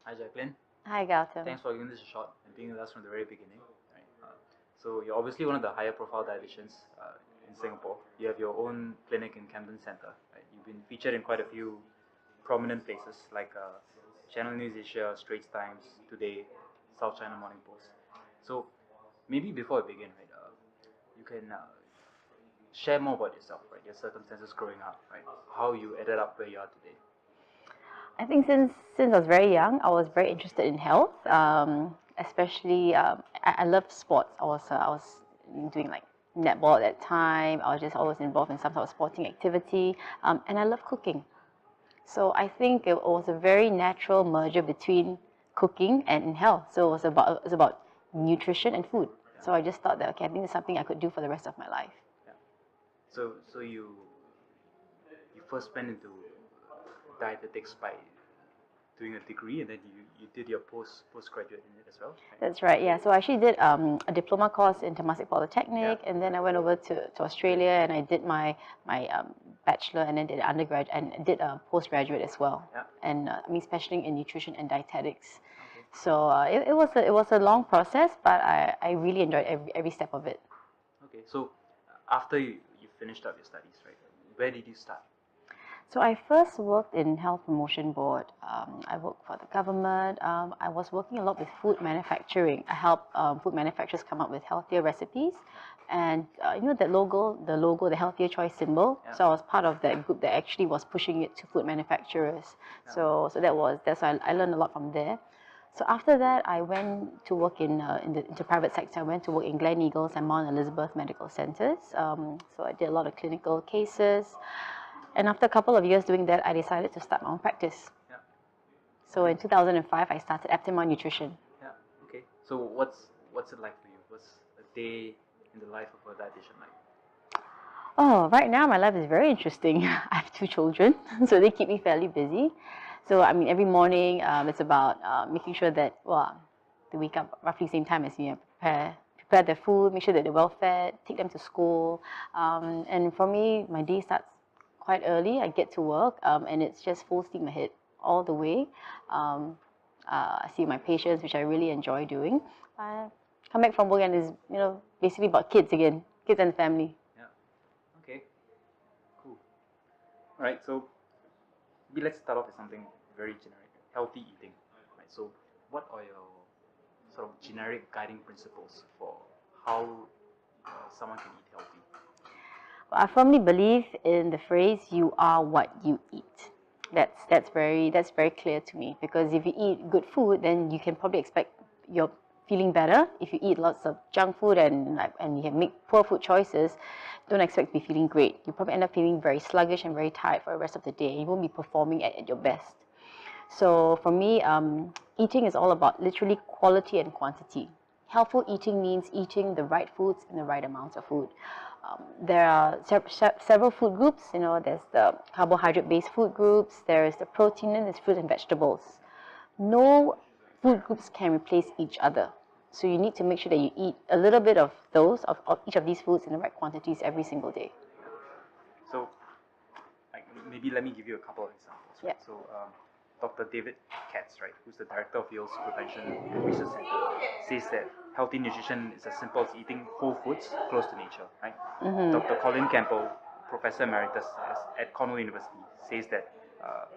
Hi, Jaclyn. Hi, Gautam. Thanks for giving this a shot and being with us from the very beginning. Right. So you're obviously one of the higher profile dietitians in Singapore. You have your own clinic in Camden Centre. Right. You've been featured in quite a few prominent places like Channel News Asia, Straits Times, Today, South China Morning Post. So maybe before we begin, right, you can share more about yourself, right? Your circumstances growing up, right? How you ended up where you are today. I think since I was very young, I was very interested in health. Especially, I loved sports. I was doing like netball at that time. I was just always involved in some sort of sporting activity, and I love cooking. So I think it was a very natural merger between cooking and health. So it was about nutrition and food. So I just thought that okay, I think it's something I could do for the rest of my life. Yeah. So you first went into dietetics by doing a degree, and then you did your postgraduate in it as well, right? That's right, yeah. So I actually did a diploma course in Temasek Polytechnic, Yeah. and then I went over to Australia and I did my bachelor and then did undergrad and did a postgraduate as well. Yeah. And I mean, specializing in nutrition and dietetics. Okay. So it was a long process, but I really enjoyed every step of it. Okay. So after you finished up your studies, right? Where did you start? So I first worked in Health Promotion Board. I worked for the government. I was working a lot with food manufacturing. I helped food manufacturers come up with healthier recipes, and the healthier choice symbol. Yeah. So I was part of that group that actually was pushing it to food manufacturers. Yeah. So that's why I learned a lot from there. So after that, I went to work into private sector. I went to work in Gleneagles and Mount Elizabeth medical centers. So I did a lot of clinical cases. And after a couple of years doing that, I decided to start my own practice. Yeah. So in 2005, I started Aptima Nutrition. Yeah. Okay. So what's it like for you? What's a day in the life of a dietitian like? Oh, right now my life is very interesting. I have two children, so they keep me fairly busy. So I mean, every morning it's about making sure that they wake up roughly the same time as me. And prepare their food, make sure that they're well fed, take them to school. And for me, my day starts quite early. I get to work, and it's just full steam ahead all the way. Um, I see my patients, which I really enjoy doing. I come back from work and it's basically about kids again, kids and family. Yeah. Okay. Cool. All right. So maybe let's start off with something very generic: healthy eating. Right. So what are your sort of generic guiding principles for how someone can eat healthy? I firmly believe in the phrase "you are what you eat." That's very clear to me, because if you eat good food, then you can probably expect you're feeling better. If you eat lots of junk food and you make poor food choices, don't expect to be feeling great. You probably end up feeling very sluggish and very tired for the rest of the day. You won't be performing at your best. So for me, eating is all about literally quality and quantity. Healthful eating means eating the right foods in the right amounts of food. There are several food groups. There's the carbohydrate-based food groups. There is the protein, and there's fruits and vegetables. No food groups can replace each other. So you need to make sure that you eat a little bit of each of these foods in the right quantities every single day. So like maybe let me give you a couple of examples. Right? Yeah. So Dr. David Katz, right, who's the director of Yale's Prevention and Research Center, says that healthy nutrition is as simple as eating whole foods close to nature. Right. Dr. Colin Campbell, Professor Emeritus at Cornell University, says that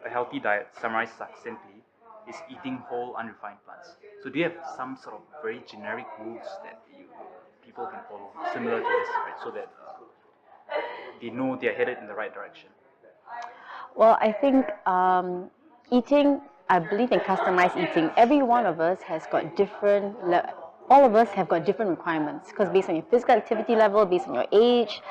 a healthy diet, summarized succinctly, is eating whole unrefined plants. So do you have some sort of very generic rules that people can follow similar to this, right? So that they know they're headed in the right direction. Well, I think eating, I believe in customized eating. Every one of us has got all of us have got different requirements, because based on your physical activity level, based on your age,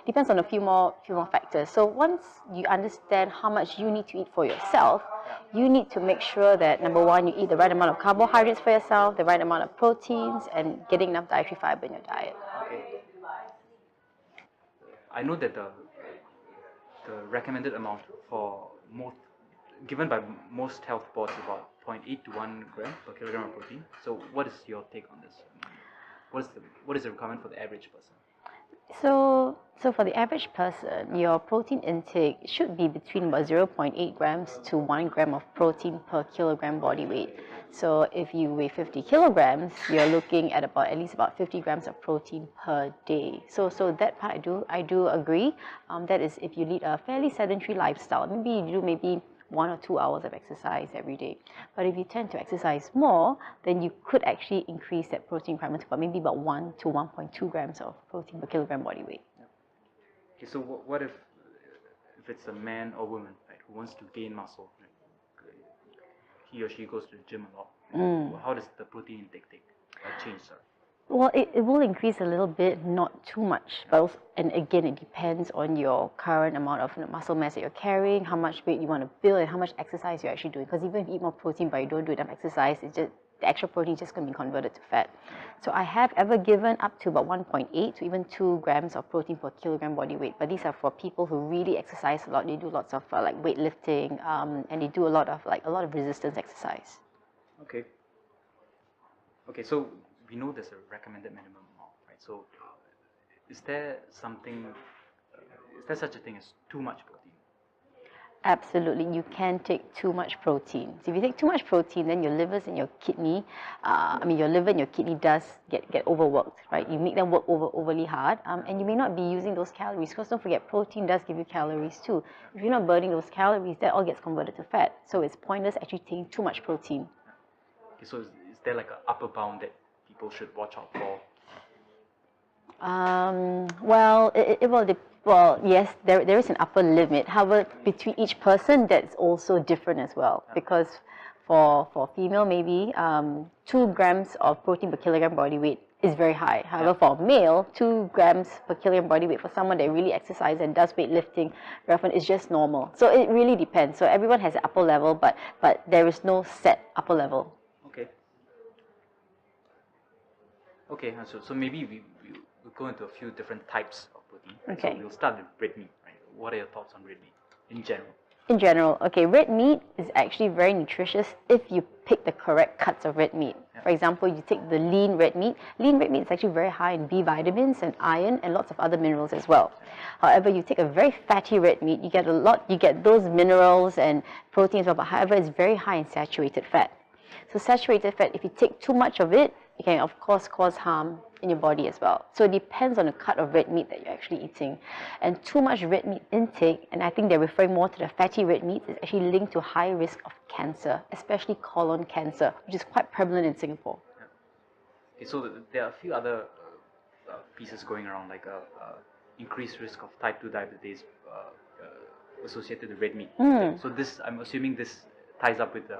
depends on a few more factors. So once you understand how much you need to eat for yourself, you need to make sure that, number one, you eat the right amount of carbohydrates for yourself, the right amount of proteins, and getting enough dietary fiber in your diet. Okay. I know that the recommended amount for most given by most health boards is about zero point 0.8 to 1 gram per kilogram of protein. So what is your take on this? What is the requirement for the average person? So for the average person, your protein intake should be between about 0.8 grams to 1 gram of protein per kilogram body weight. So if you weigh 50 kilograms, you're looking at about at least about 50 grams of protein per day. So that part I do agree. That is if you lead a fairly sedentary lifestyle. Maybe you do maybe 1 or 2 hours of exercise every day. But if you tend to exercise more, then you could actually increase that protein requirement to maybe about 1 to 1.2 grams of protein per kilogram body weight. Okay, so what if it's a man or woman, right, who wants to gain muscle, right? He or she goes to the gym a lot. Well, how does the protein intake change, sir? Well, it will increase a little bit, not too much. But also, and again, it depends on your current amount of muscle mass that you're carrying, how much weight you want to build, and how much exercise you're actually doing. Because even if you eat more protein but you don't do enough exercise, it's just the extra protein is just going to be converted to fat. So I have ever given up to about 1.8 to even 2 grams of protein per kilogram body weight. But these are for people who really exercise a lot. They do lots of like weightlifting, and they do a lot of resistance exercise. Okay. Okay, so we know there's a recommended minimum amount, right? So is there such a thing as too much protein? Absolutely, you can take too much protein. So if you take too much protein, then your livers and your kidney, your liver and your kidney does get overworked, right? You make them work overly hard, and you may not be using those calories, because don't forget, protein does give you calories too. If you're not burning those calories, that all gets converted to fat. So it's pointless actually taking too much protein. Okay, so is there like an upper bound that people should watch out for? Well, yes, there is an upper limit. However, between each person, that's also different as well. Because for female, maybe 2 grams of protein per kilogram body weight is very high. However, for male, 2 grams per kilogram body weight for someone that really exercises and does weightlifting very often is just normal. So it really depends. So everyone has an upper level, but there is no set upper level. Okay. Okay, so maybe we'll go into a few different types of protein. Okay. So we'll start with red meat, right? What are your thoughts on red meat in general? In general, okay, red meat is actually very nutritious if you pick the correct cuts of red meat. For example, you take the lean red meat. Lean red meat is actually very high in B vitamins and iron and lots of other minerals as well. However, you take a very fatty red meat, you get those minerals and proteins, but however, it's very high in saturated fat. So saturated fat, if you take too much of it, it can of course cause harm in your body as well. So it depends on the cut of red meat that you're actually eating. And too much red meat intake, and I think they're referring more to the fatty red meat, is actually linked to high risk of cancer, especially colon cancer, which is quite prevalent in Singapore. Okay, so there are a few other pieces going around, like increased risk of type 2 diabetes associated with red meat. So this, I'm assuming this ties up with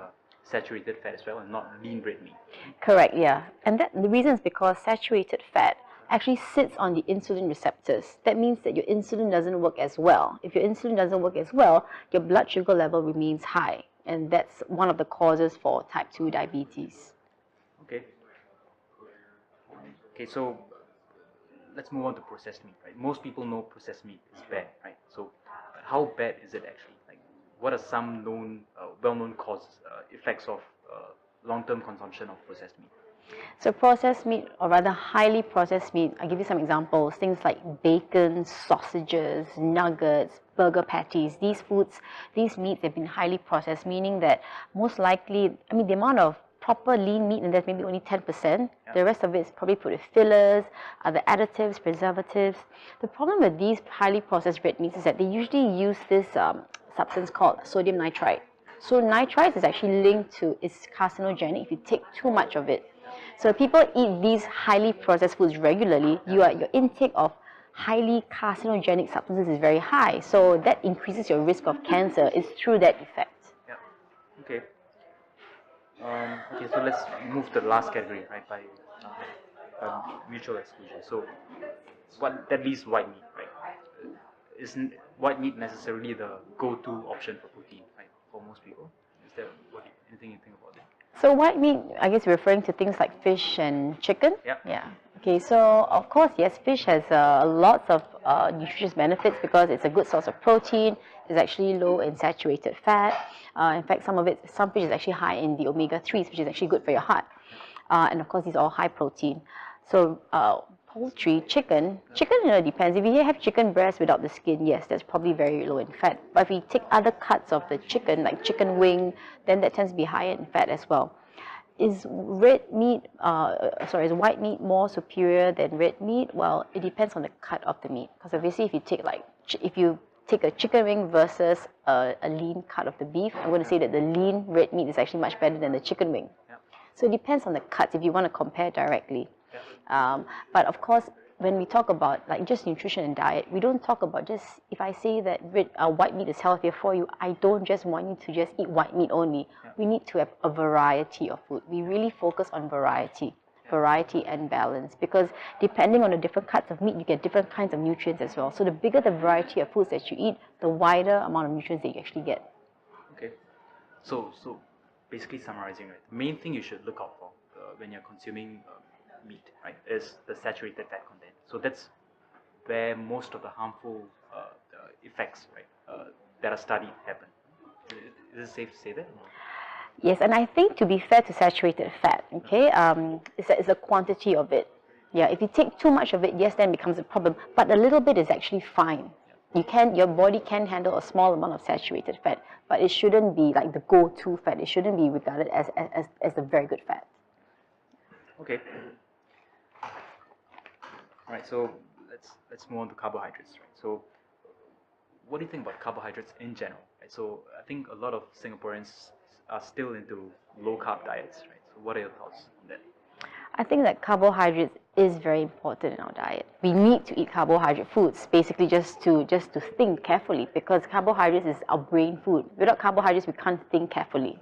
saturated fat as well, and not lean red meat. Correct, yeah. And the reason is because saturated fat actually sits on the insulin receptors. That means that your insulin doesn't work as well. If your insulin doesn't work as well, your blood sugar level remains high. And that's one of the causes for type 2 diabetes. Okay. Okay, so let's move on to processed meat, right? Most people know processed meat is bad, right? So how bad is it actually? Like, what are some known, well-known causes, effects of long-term consumption of processed meat? So processed meat, or rather highly processed meat, I'll give you some examples. Things like bacon, sausages, nuggets, burger patties. These meats have been highly processed, meaning that most likely, the amount of proper lean meat, and that's maybe only 10%. The rest of it is probably put with fillers, other additives, preservatives. The problem with these highly processed red meats is that they usually use this substance called sodium nitrite. So nitrite is actually linked to, it's carcinogenic if you take too much of it. So if people eat these highly processed foods regularly, your intake of highly carcinogenic substances is very high. So that increases your risk of cancer is through that effect. Yeah. Okay. Okay, so let's move to the last category, right, by mutual exclusion. So what that leaves white meat, right? Isn't white meat necessarily the go-to option for protein, right, for most people? Is there anything you think about it? So white meat, I guess you're referring to things like fish and chicken? Yeah. Okay, so of course, yes, fish has lots of nutritious benefits because it's a good source of protein. It's actually low in saturated fat. In fact, some fish is actually high in the omega-3s, which is actually good for your heart. And of course, these are all high protein. So Poultry, chicken, depends. If you have chicken breast without the skin, yes, that's probably very low in fat. But if you take other cuts of the chicken, like chicken wing, then that tends to be higher in fat as well. Is white meat more superior than red meat? Well, it depends on the cut of the meat. Because obviously, if you take a chicken wing versus a lean cut of the beef, I'm going to say that the lean red meat is actually much better than the chicken wing. Yeah. So it depends on the cuts if you want to compare directly. But of course, when we talk about like just nutrition and diet, we don't talk about just, if I say that white meat is healthier for you, I don't just want you to just eat white meat only. Yeah. We need to have a variety of food. We really focus on variety and balance, because depending on the different cuts of meat, you get different kinds of nutrients as well. So the bigger the variety of foods that you eat, the wider amount of nutrients that you actually get. Okay. So basically summarizing, right, the main thing you should look out for when you're consuming meat, right, is the saturated fat content. So that's where most of the harmful effects, right, that are studied happen. Is it safe to say that? Yes, and I think to be fair to saturated fat, okay, it's the quantity of it. Yeah, if you take too much of it, yes, then it becomes a problem. But a little bit is actually fine. Your body can handle a small amount of saturated fat, but it shouldn't be like the go-to fat. It shouldn't be regarded as a very good fat. Okay. All right. So let's move on to carbohydrates. Right. So what do you think about carbohydrates in general? Right. So I think a lot of Singaporeans are still into low carb diets. Right. So what are your thoughts on that? I think that carbohydrates is very important in our diet. We need to eat carbohydrate foods, basically just to think carefully, because carbohydrates is our brain food. Without carbohydrates, we can't think carefully.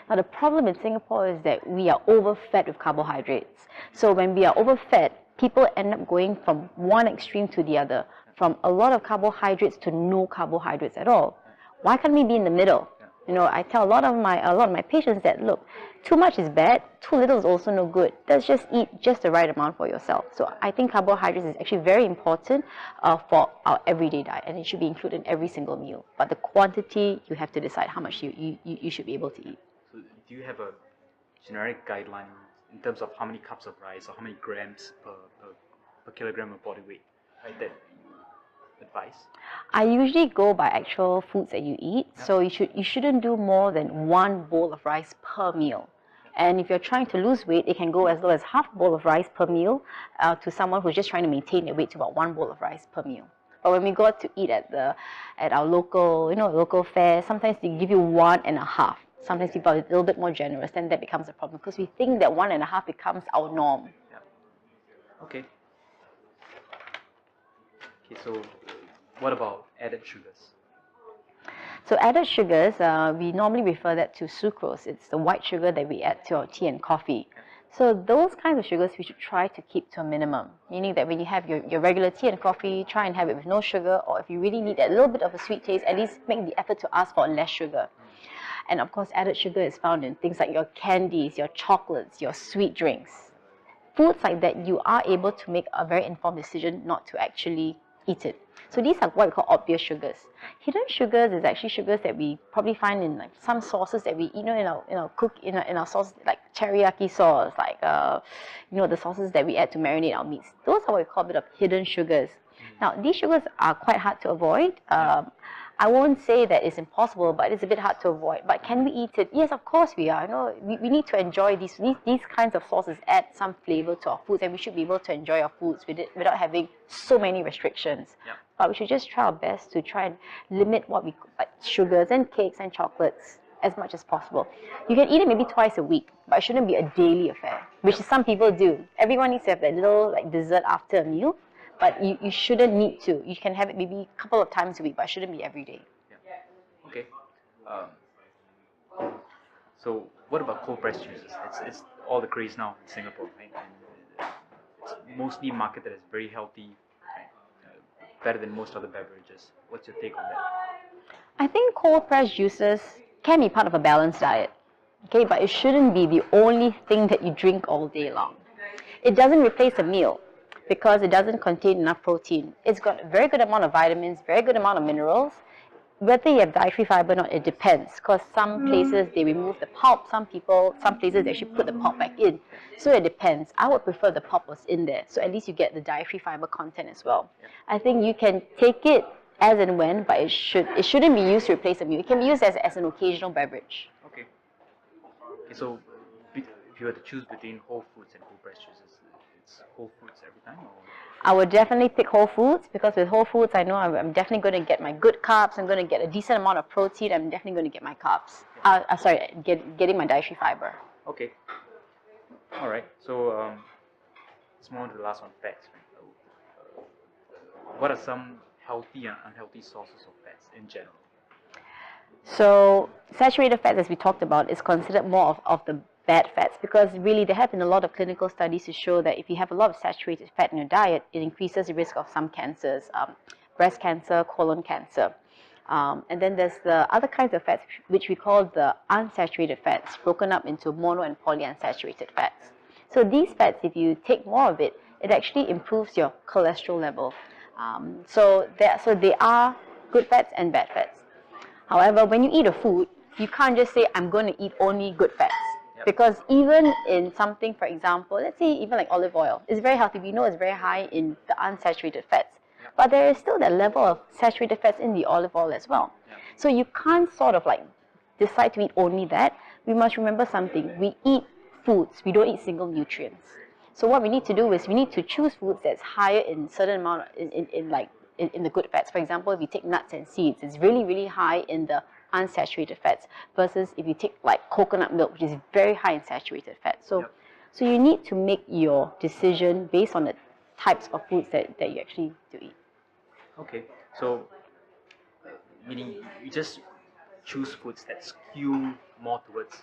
Now, the problem in Singapore is that we are overfed with carbohydrates. So when we are overfed, people end up going from one extreme to the other, from a lot of carbohydrates to no carbohydrates at all. Why can't we be in the middle? I tell a lot of my patients that, look, too much is bad, too little is also no good. Let's just eat just the right amount for yourself. So I think carbohydrates is actually very important for our everyday diet, and it should be included in every single meal. But the quantity, you have to decide how much you should be able to eat. So do you have a generic guideline in terms of how many cups of rice or how many grams per kilogram of body weight, right, that you advise? I usually go by actual foods that you eat. Yeah. So you shouldn't do more than one bowl of rice per meal. And if you're trying to lose weight, it can go as low as half bowl of rice per meal to someone who's just trying to maintain their weight to about one bowl of rice per meal. But when we go out to eat at our local fair, sometimes they give you 1.5. Sometimes people are a little bit more generous, then that becomes a problem, because we think that 1.5 becomes our norm. Yeah. Okay. Okay, so what about added sugars? So added sugars, we normally refer that to sucrose. It's the white sugar that we add to our tea and coffee. So those kinds of sugars we should try to keep to a minimum. Meaning that when you have your regular tea and coffee, try and have it with no sugar, or if you really need a little bit of a sweet taste, at least make the effort to ask for less sugar. And of course, added sugar is found in things like your candies, your chocolates, your sweet drinks. Foods like that, you are able to make a very informed decision not to actually eat it. So these are what we call obvious sugars. Hidden sugars is actually sugars that we probably find in like some sauces that we eat, in our sauce, like teriyaki sauce, like the sauces that we add to marinate our meats. Those are what we call a bit of hidden sugars. Now, these sugars are quite hard to avoid. I won't say that it's impossible, but it's a bit hard to avoid. But can we eat it? Yes, of course we are. We need to enjoy these kinds of sauces, add some flavor to our foods, and we should be able to enjoy our foods without having so many restrictions. Yeah. But we should just try our best to try and limit what we like sugars and cakes and chocolates as much as possible. You can eat it maybe twice a week, but it shouldn't be a daily affair, which some people do. Everyone needs to have that little dessert after a meal. But you shouldn't need to. You can have it maybe a couple of times a week, but it shouldn't be every day. Yeah. Okay. So what about cold pressed juices? It's all the craze now in Singapore, right? And it's mostly marketed as very healthy, right? Better than most other beverages. What's your take on that? I think cold pressed juices can be part of a balanced diet, okay? But it shouldn't be the only thing that you drink all day long. It doesn't replace a meal, because it doesn't contain enough protein. It's got a very good amount of vitamins, very good amount of minerals. whether you have dietary fiber or not, it depends. Because some places they remove the pulp, some places they actually put the pulp back in. So it depends. I would prefer the pulp was in there, so at least you get the dietary fiber content as well. I think you can take it as and when, but it shouldn't be used to replace a meal. It can be used as an occasional beverage. Okay. So if you were to choose between whole foods and whole breast juices, it's whole foods every time, or? I would definitely pick whole foods because with whole foods, I know I'm definitely going to get my good carbs. I'm going to get a decent amount of protein. I'm definitely going to get my carbs. Getting my dietary fiber. Okay. All right. So let's move on to the last one, fats. What are some healthy and unhealthy sources of fats in general? So saturated fats, as we talked about, is considered more of the bad fats because really there have been a lot of clinical studies to show that if you have a lot of saturated fat in your diet, it increases the risk of some cancers, breast cancer, colon cancer. And then there's the other kinds of fats which we call the unsaturated fats, broken up into mono and polyunsaturated fats. So these fats, if you take more of it, it actually improves your cholesterol level. So they are good fats and bad fats. However, when you eat a food, you can't just say, I'm going to eat only good fats. Yep. Because even in something, for example, let's say even like olive oil, it's very healthy. We know it's very high in the unsaturated fats. Yep. But there is still that level of saturated fats in the olive oil as well. Yep. So you can't sort of like decide to eat only that. We must remember something. We eat foods. We don't eat single nutrients. So what we need to do is we need to choose foods that's higher in certain amount in the good fats. For example, if you take nuts and seeds, it's really, really high in the unsaturated fats versus if you take like coconut milk, which is very high in saturated fats. So, Yep. so you need to make your decision based on the types of foods that you actually do eat. Okay. So meaning you just choose foods that skew more towards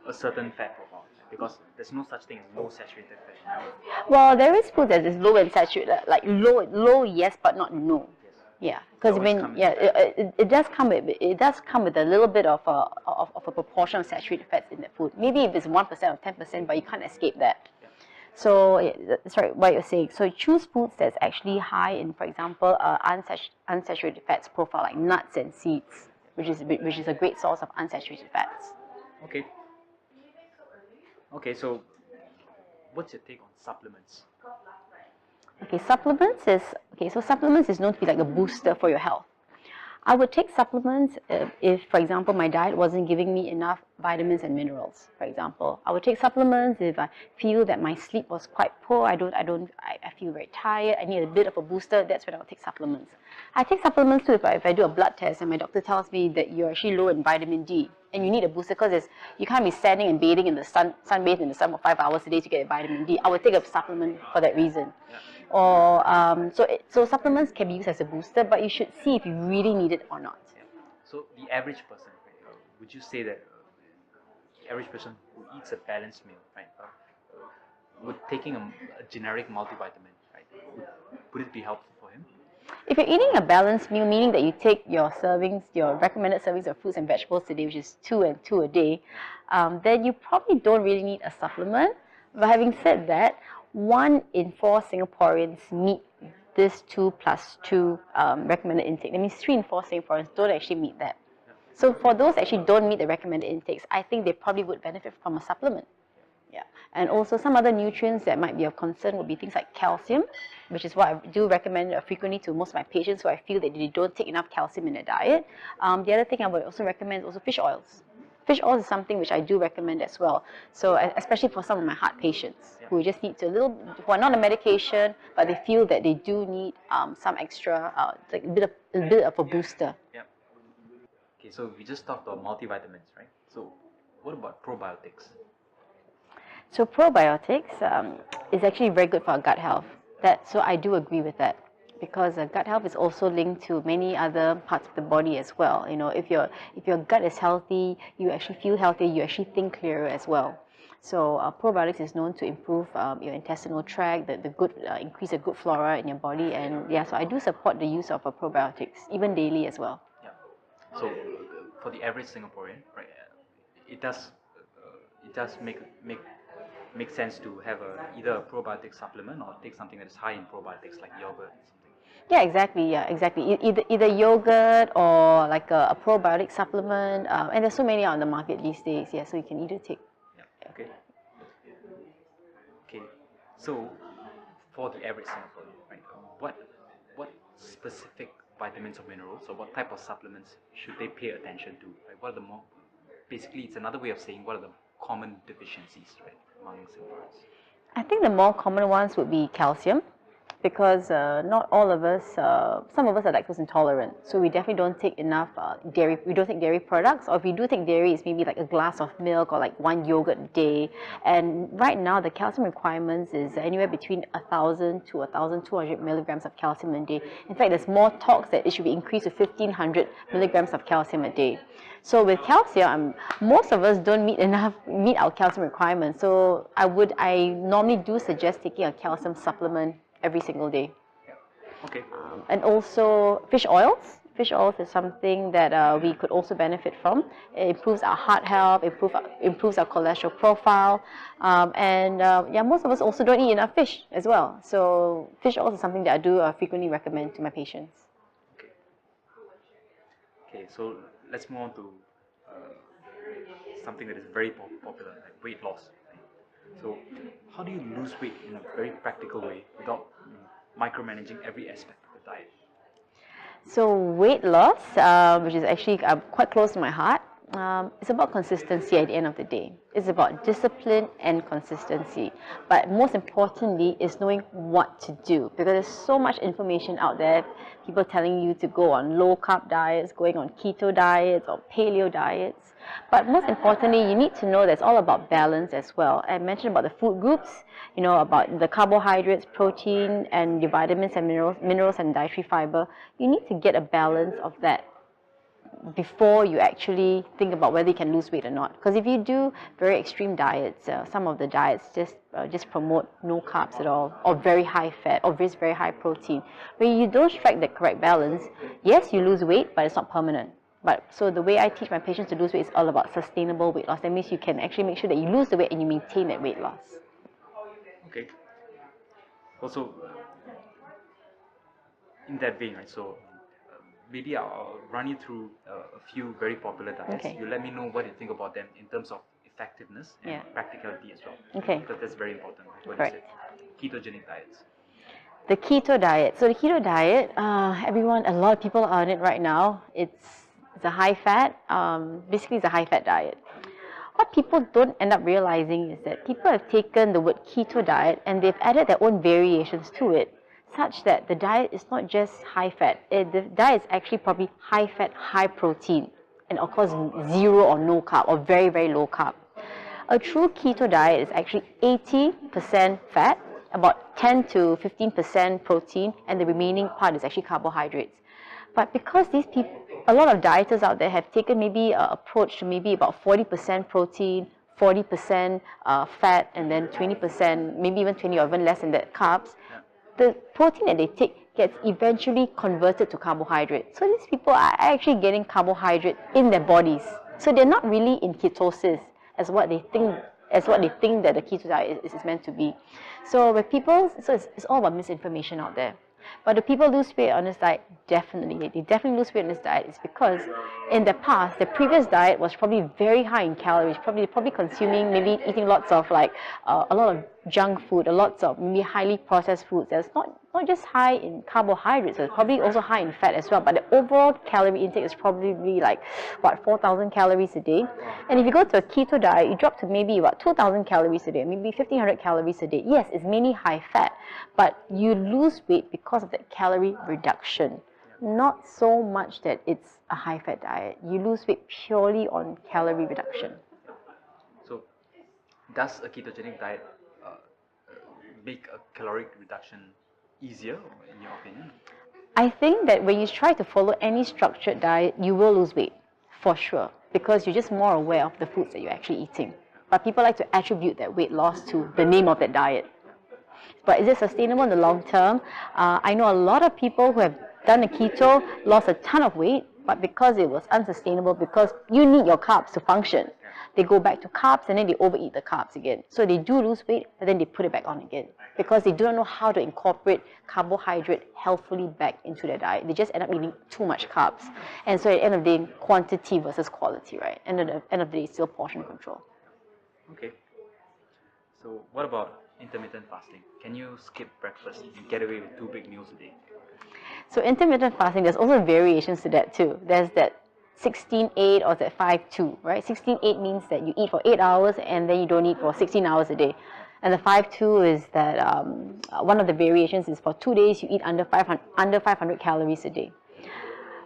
a certain fat profile, because there's no such thing as low saturated fat. Well, there is food that is low in saturated, like low yes, but not no. Yes. Yeah, because always when come in it does come with a little bit of a proportion of saturated fats in the food. Maybe if it's 1% or 10%, but you can't escape that. Yeah. So sorry, what you're saying. So choose foods that's actually high in, for example, unsaturated fats profile like nuts and seeds, which is a great source of unsaturated fats. Okay. Okay. So what's your take on supplements? Okay, supplements is known to be like a booster for your health. I would take supplements if, for example, my diet wasn't giving me enough vitamins and minerals. For example, I would take supplements if I feel that my sleep was quite poor. I feel very tired. I need a bit of a booster. That's when I would take supplements. I take supplements too if I do a blood test and my doctor tells me that you're actually low in vitamin D and you need a booster because you can't be standing and bathing in the sun, sunbathe in the sun for 5 hours a day to get vitamin D. I would take a supplement for that reason. Yeah. Or so supplements can be used as a booster, but you should see if you really need it or not. Yeah. So the average person, right, would you say that the average person who eats a balanced meal, right, would taking a generic multivitamin, right, would it be helpful for him? If you're eating a balanced meal, meaning that you take your servings, your recommended servings of fruits and vegetables today, which is 2 and 2 a day, then you probably don't really need a supplement. But having said that, 1 in 4 Singaporeans meet this 2+2 recommended intake. That means 3 in 4 Singaporeans don't actually meet that. So for those that actually don't meet the recommended intakes, I think they probably would benefit from a supplement. Yeah, and also some other nutrients that might be of concern would be things like calcium, which is what I do recommend frequently to most of my patients who I feel that they don't take enough calcium in their diet. The other thing I would also recommend is also fish oils. Fish oils is something which I do recommend as well. So especially for some of my heart patients who just need who are not on medication, but they feel that they do need some extra, like a bit of a booster. Yeah. Okay, so we just talked about multivitamins, right? So what about probiotics? So probiotics is actually very good for our gut health. So I do agree with that because gut health is also linked to many other parts of the body as well. You know, if your gut is healthy, you actually feel healthy. You actually think clearer as well. So probiotics is known to improve your intestinal tract, increase the good flora in your body, and yeah. So I do support the use of probiotics even daily as well. Yeah. So for the average Singaporean, right, it does make sense to have either a probiotic supplement or take something that is high in probiotics like yogurt or something. Yeah, exactly. Yeah, exactly. Either yogurt or like a probiotic supplement, and there's so many on the market these days. Yeah, so you can either take. Yeah. Okay. Okay. So, for the average Singaporean, right? What specific vitamins or minerals, or what type of supplements should they pay attention to? Right? What are the more basically, it's another way of saying what are the common deficiencies, right, among Singaporeans? I think the more common ones would be calcium, because not all of us, some of us are lactose intolerant, so we definitely don't take enough dairy. We don't take dairy products, or if we do take dairy, it's maybe like a glass of milk or like one yogurt a day. And right now, the calcium requirements is anywhere between 1,000 to 1,200 milligrams of calcium a day. In fact, there's more talks that it should be increased to 1,500 milligrams of calcium a day. So with calcium, most of us don't meet our calcium requirements. So I normally do suggest taking a calcium supplement every single day. Yeah. Okay. And also fish oils. Fish oils is something that we could also benefit from. It improves our heart health, improves our cholesterol profile, and most of us also don't eat enough fish as well. So fish oils is something that I do frequently recommend to my patients. Okay. Okay. So let's move on to something that is very popular, like weight loss. So, how do you lose weight in a very practical way without micromanaging every aspect of the diet? So weight loss, which is actually quite close to my heart, it's about consistency at the end of the day. It's about discipline and consistency. But most importantly is knowing what to do, because there's so much information out there, people telling you to go on low-carb diets, going on keto diets or paleo diets. But most importantly, you need to know that it's all about balance as well. I mentioned about the food groups, about the carbohydrates, protein, and the vitamins and minerals and dietary fiber. You need to get a balance of that before you actually think about whether you can lose weight or not. Because if you do very extreme diets, some of the diets just promote no carbs at all, or very high fat, or very high protein. When you don't strike the correct balance, yes, you lose weight, but it's not permanent. So the way I teach my patients to lose weight is all about sustainable weight loss. That means you can actually make sure that you lose the weight and you maintain that weight loss. Okay. Also, in that vein, right? So maybe I'll run you through a few very popular diets. Okay. You let me know what you think about them in terms of effectiveness and practicality as well. Okay. Because that's very important. What Correct. you said. Ketogenic diets. The keto diet. So the keto diet, a lot of people are on it right now. It's a high fat, basically it's a high fat diet. What people don't end up realizing is that people have taken the word keto diet and they've added their own variations to it, such that the diet is not just high fat. The diet is actually probably high fat, high protein, and of course zero or no carb, or very, very low carb. A true keto diet is actually 80% fat, about 10 to 15% protein, and the remaining part is actually carbohydrates. But because these people, a lot of dieters out there have taken maybe an approach to maybe about 40% protein, 40% fat, and then 20%, maybe even 20 or even less than that carbs, the protein that they take gets eventually converted to carbohydrate. So these people are actually getting carbohydrate in their bodies. So they're not really in ketosis as what they think that the keto diet is meant to be. So with people, it's all about misinformation out there. But do people lose weight on this diet? Definitely. They definitely lose weight on this diet. It's because in the past, the previous diet was probably very high in calories, probably consuming, maybe eating lots of a lot of junk food, lots of maybe highly processed foods. That's not just high in carbohydrates, it's probably also high in fat as well. But the overall calorie intake is probably like, 4,000 calories a day. And if you go to a keto diet, you drop to maybe about 2,000 calories a day, maybe 1,500 calories a day. Yes, it's mainly high fat, but you lose weight because of that calorie reduction. Not so much that it's a high fat diet. You lose weight purely on calorie reduction. So, does a ketogenic diet make a caloric reduction easier, in your opinion? I think that when you try to follow any structured diet, you will lose weight, for sure, because you're just more aware of the foods that you're actually eating. But people like to attribute that weight loss to the name of that diet. But is it sustainable in the long term? I know a lot of people who have done a keto, lost a ton of weight, but because it was unsustainable, because you need your carbs to function, they go back to carbs and then they overeat the carbs again. So they do lose weight, but then they put it back on again because they don't know how to incorporate carbohydrate healthfully back into their diet. They just end up eating too much carbs. And so at the end of the day, quantity versus quality, right? And at the end of the day, it's still portion control. Okay. So what about intermittent fasting? Can you skip breakfast and get away with 2 big meals a day? So intermittent fasting, there's also variations to that too. There's that 16-8 or that 5-2, right? 16-8 means that you eat for 8 hours and then you don't eat for 16 hours a day. And the 5-2 is that one of the variations is for 2 days you eat under 500 calories a day.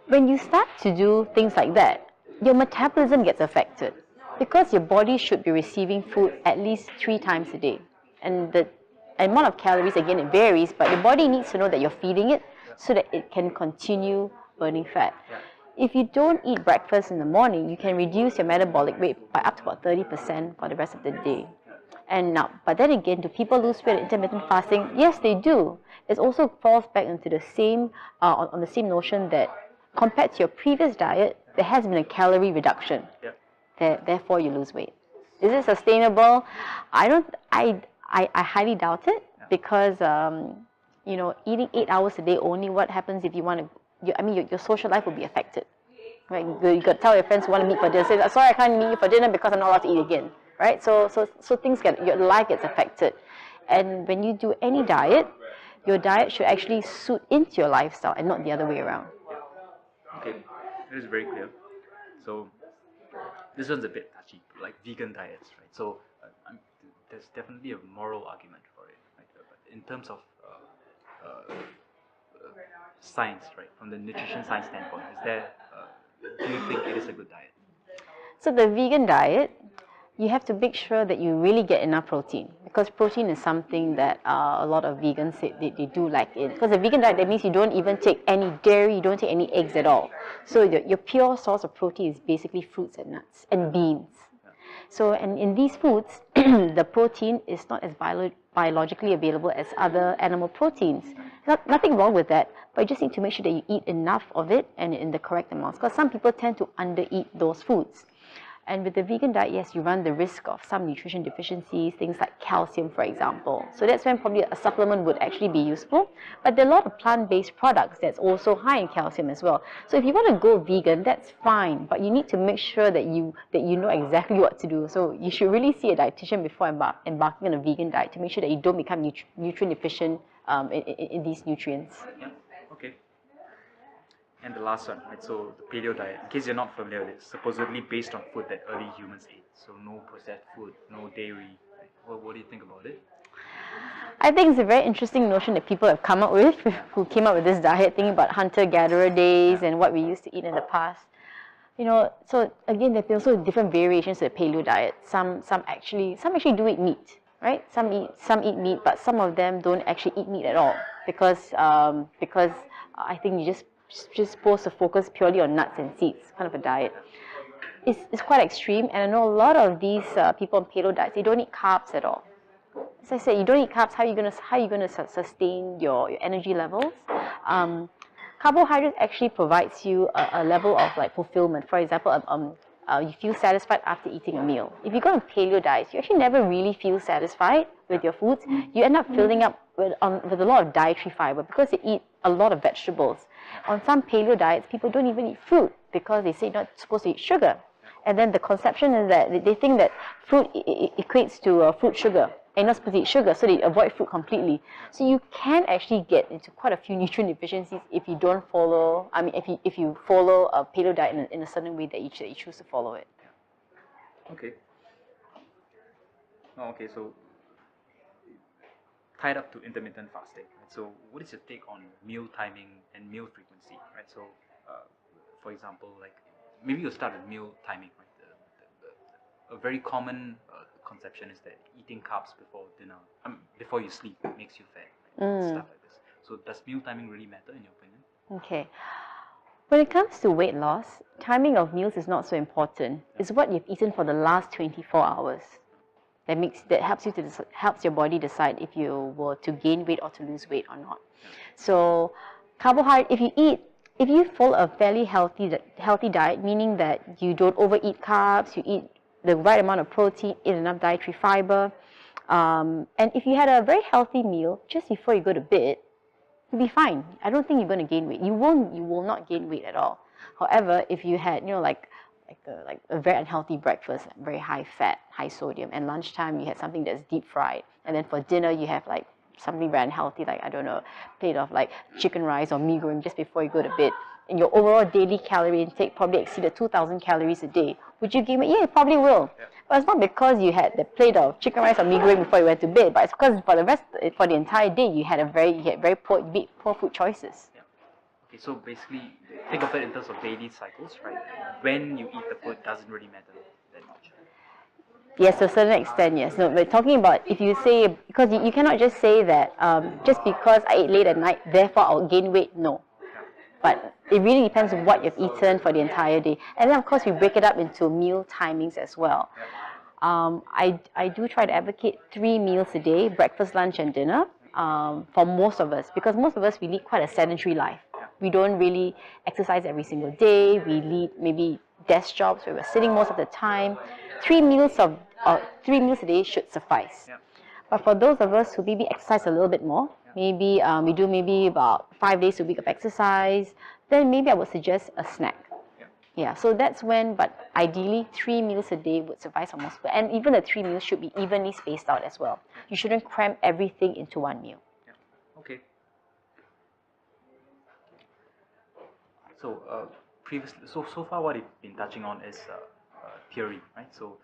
When you start to do things like that, your metabolism gets affected because your body should be receiving food at least 3 times a day. And the amount of calories, again, it varies, but your body needs to know that you're feeding it so that it can continue burning fat. If you don't eat breakfast in the morning, you can reduce your metabolic rate by up to about 30% for the rest of the day. And now, but then again, do people lose weight in intermittent fasting? Yes, they do. It also falls back into the same, on the same notion that compared to your previous diet, there has been a calorie reduction. Therefore, you lose weight. Is it sustainable? I highly doubt it because, eating 8 hours a day only, what happens if you want to, your social life will be affected. Right? You got to tell your friends who want to meet for dinner, say, sorry, I can't meet you for dinner because I'm not allowed to eat again. Right? So your life gets affected. And when you do any diet, your diet should actually suit into your lifestyle and not the other way around. Okay, that is very clear. So this one's a bit touchy, like vegan diets, right? So there's definitely a moral argument for it, right? But in terms of science, right, from the nutrition science standpoint, do you think it is a good diet? So the vegan diet, you have to make sure that you really get enough protein because protein is something that a lot of vegans say they do like it. Because a vegan diet, that means you don't even take any dairy, you don't take any eggs at all. So your pure source of protein is basically fruits and nuts and beans. So, and in these foods, the protein is not as biologically available as other animal proteins. Nothing wrong with that, but you just need to make sure that you eat enough of it and in the correct amounts. Because some people tend to undereat those foods. And with the vegan diet, yes, you run the risk of some nutrition deficiencies, things like calcium, for example. So that's when probably a supplement would actually be useful. But there are a lot of plant-based products that's also high in calcium as well. So if you want to go vegan, that's fine. But you need to make sure that you know exactly what to do. So you should really see a dietitian before embarking on a vegan diet to make sure that you don't become nutrient deficient in these nutrients. Yeah. Okay. And the last one, right? So the paleo diet, in case you're not familiar with it, it's supposedly based on food that early humans ate. So no processed food, no dairy. Right? What do you think about it? I think it's a very interesting notion that people have come up with, who came up with this diet, thinking about hunter-gatherer days and what we used to eat in the past. So again, there are also different variations of the paleo diet. Some actually do eat meat, right? Some eat meat, but some of them don't actually eat meat at all because I think you just supposed to focus purely on nuts and seeds, kind of a diet. It's quite extreme, and I know a lot of these people on paleo diets, they don't eat carbs at all. As I said, you don't eat carbs, how are you gonna sustain your energy levels? Carbohydrates actually provides you a level of like fulfillment. For example, you feel satisfied after eating a meal. If you go on paleo diets, you actually never really feel satisfied with your foods. You end up filling up with a lot of dietary fiber because they eat a lot of vegetables. On some paleo diets, people don't even eat fruit because they say you're not supposed to eat sugar. And then the conception is that they think that fruit equates to fruit sugar. And you're not supposed to eat sugar, so they avoid fruit completely. So you can actually get into quite a few nutrient deficiencies if you don't follow, if you follow a paleo diet in a certain way that you choose to follow it. Okay. Okay, so tied up to intermittent fasting. Right? So what is your take on meal timing and meal frequency? Right. So, for example, like maybe you'll start with meal timing. Right. A very common conception is that eating carbs before dinner, before you sleep, makes you fat. Right? Stuff like this. So does meal timing really matter in your opinion? Okay. When it comes to weight loss, timing of meals is not so important. It's what you've eaten for the last 24 hours. That helps your body decide if you were to gain weight or to lose weight or not. So carbohydrate, if you eat if you follow a fairly healthy diet, meaning that you don't overeat carbs, you eat the right amount of protein, eat enough dietary fiber, and if you had a very healthy meal just before you go to bed, you'll be fine. I don't think you're going to gain weight. You will not gain weight at all. However, if you had, like a very unhealthy breakfast, very high fat, high sodium, and lunchtime you had something that's deep fried, and then for dinner you have like something very unhealthy, like, I don't know, a plate of like chicken rice or mee goreng just before you go to bed, and your overall daily calorie intake probably exceeded 2,000 calories a day, would you gain weight? Yeah, you probably will. Yeah. But it's not because you had the plate of chicken rice or mee goreng before you went to bed, but it's because for the entire day you had very poor food choices. Yeah. Okay, so basically, think of it in terms of daily cycles, right? When you eat the food doesn't really matter that much. Yes, to a certain extent, yes. No, we're talking about if you say, because you cannot just say that just because I ate late at night, therefore I'll gain weight. No. But it really depends on what you've eaten for the entire day. And then, of course, we break it up into meal timings as well. I do try to advocate 3 meals a day, breakfast, lunch, and dinner, for most of us, because most of us, we lead quite a sedentary life. We don't really exercise every single day. We lead maybe desk jobs where we're sitting most of the time. 3 meals a day should suffice. But for those of us who maybe exercise a little bit more, maybe we do maybe about 5 days a week of exercise, then maybe I would suggest a snack. Yeah, so that's when, but ideally 3 meals a day would suffice for most people. And even the 3 meals should be evenly spaced out as well. You shouldn't cram everything into one meal. Okay. So previously, so far what we've been touching on is theory, right? So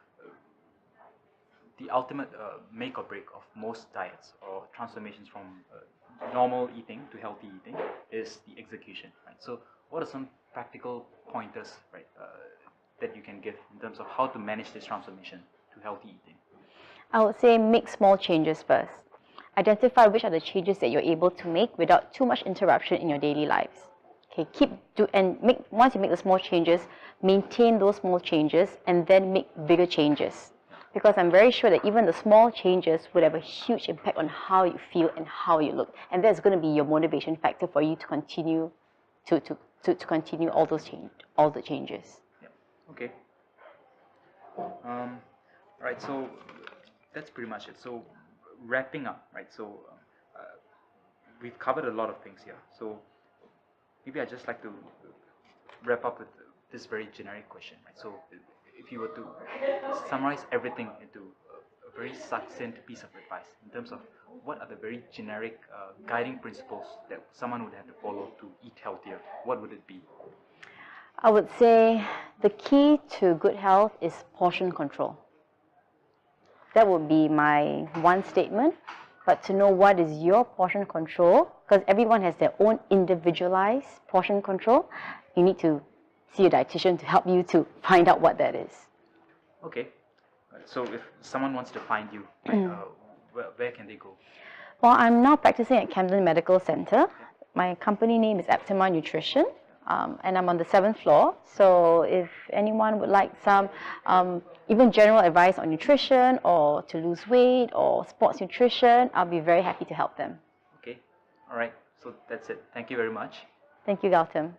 the ultimate make or break of most diets or transformations from normal eating to healthy eating is the execution, right? So what are some practical pointers, right, that you can give in terms of how to manage this transformation to healthy eating? I would say make small changes first. Identify which are the changes that you're able to make without too much interruption in your daily lives. Okay, once you make the small changes, maintain those small changes and then make bigger changes. Because I'm very sure that even the small changes would have a huge impact on how you feel and how you look. And that's going to be your motivation factor for you to continue to continue all the changes. Yeah. Okay. Right. So that's pretty much it. So wrapping up, right? So we've covered a lot of things here. So maybe I'd just like to wrap up with this very generic question, right? So if you were to summarize everything into a very succinct piece of advice in terms of what are the very generic guiding principles that someone would have to follow to eat healthier, what would it be? I would say the key to good health is portion control. That would be my one statement. But to know what is your portion control, because everyone has their own individualized portion control, you need to see a dietitian to help you to find out what that is. Okay. So if someone wants to find you, where can they go? Well, I'm now practicing at Camden Medical Center. My company name is Aptima Nutrition, and I'm on the 7th floor. So if anyone would like some even general advice on nutrition or to lose weight or sports nutrition, I'll be very happy to help them. Okay. All right. So that's it. Thank you very much. Thank you, Gautam.